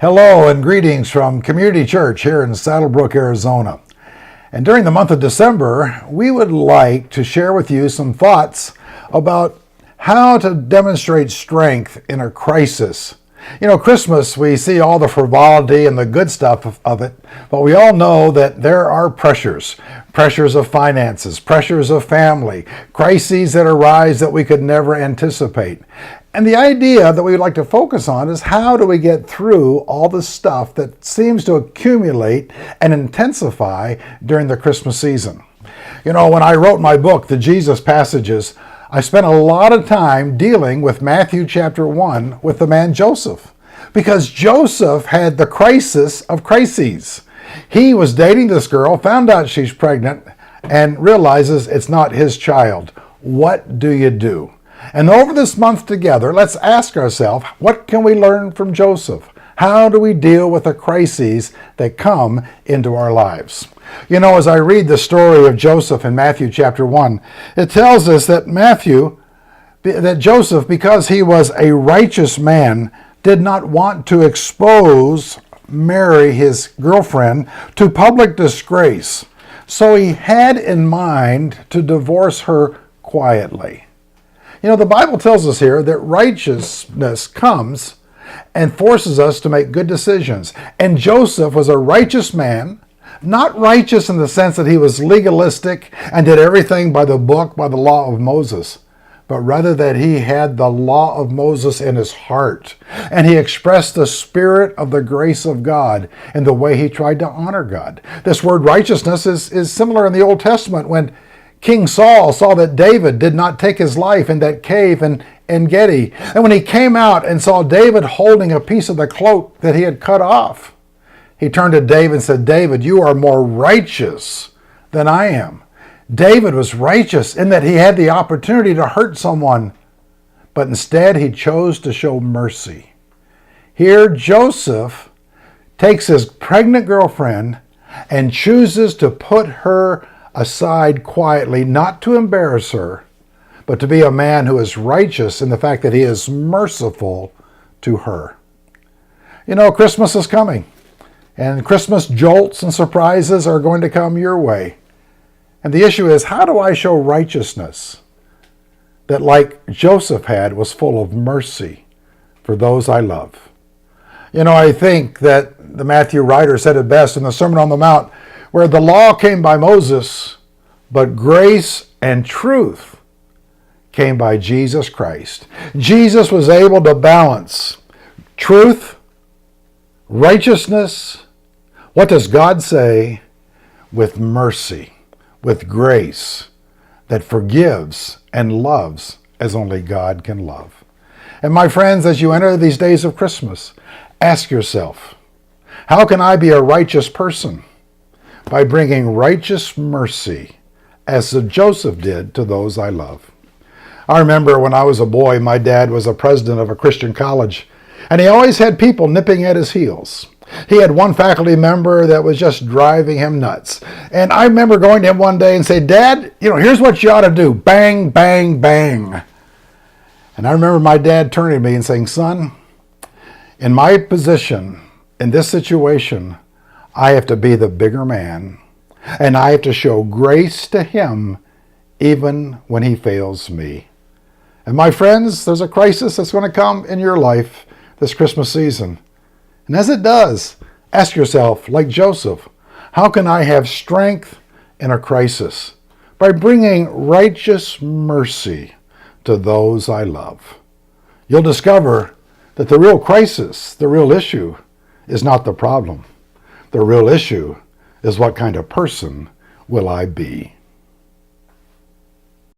Hello and greetings from Community Church here in Saddlebrook, Arizona. And during the month of December, we would like to share with you some thoughts about how to demonstrate strength in a crisis. You know, Christmas, we see all the frivolity and the good stuff of it, but we all know that there are pressures of finances, pressures of family, crises that arise that we could never anticipate. And the idea that we would like to focus on is how do we get through all the stuff that seems to accumulate and intensify during the Christmas season. You know, when I wrote my book, The Jesus Passages, I spent a lot of time dealing with Matthew chapter 1 with the man Joseph, because Joseph had the crisis of crises. He was dating this girl, found out she's pregnant, and realizes it's not his child. What do you do? And over this month together, let's ask ourselves, what can we learn from Joseph? How do we deal with the crises that come into our lives? You know, as I read the story of Joseph in Matthew chapter 1, it tells us that Joseph, because he was a righteous man, did not want to expose Mary, his girlfriend, to public disgrace. So he had in mind to divorce her quietly. You know, the Bible tells us here that righteousness comes and forces us to make good decisions. And Joseph was a righteous man, not righteous in the sense that he was legalistic and did everything by the book, by the law of Moses, but rather that he had the law of Moses in his heart. And he expressed the spirit of the grace of God in the way he tried to honor God. This word righteousness is similar in the Old Testament when King Saul saw that David did not take his life in that cave in En-Gedi. And when he came out and saw David holding a piece of the cloak that he had cut off, he turned to David and said, "David, you are more righteous than I am." David was righteous in that he had the opportunity to hurt someone, but instead he chose to show mercy. Here, Joseph takes his pregnant girlfriend and chooses to put her aside quietly, not to embarrass her, but to be a man who is righteous in the fact that he is merciful to her. You know, Christmas is coming, and Christmas jolts and surprises are going to come your way. And the issue is, how do I show righteousness that, like Joseph had, was full of mercy for those I love? You know, I think that the Matthew writer said it best in the Sermon on the Mount, where the law came by Moses, but grace and truth came by Jesus Christ. Jesus was able to balance truth, righteousness, what does God say, with mercy, with grace that forgives and loves as only God can love. And my friends, as you enter these days of Christmas, ask yourself, how can I be a righteous person? By bringing righteous mercy, as Joseph did to those I love. I remember when I was a boy, my dad was a president of a Christian college, and he always had people nipping at his heels. He had one faculty member that was just driving him nuts. And I remember going to him one day and saying, "Dad, you know, here's what you ought to do. Bang, bang, bang." And I remember my dad turning to me and saying, "Son, in my position, in this situation, I have to be the bigger man, and I have to show grace to him even when he fails me." And my friends, there's a crisis that's going to come in your life this Christmas season. And as it does, ask yourself, like Joseph, how can I have strength in a crisis? By bringing righteous mercy to those I love. You'll discover that the real crisis, the real issue, is not the problem. The real issue is, what kind of person will I be?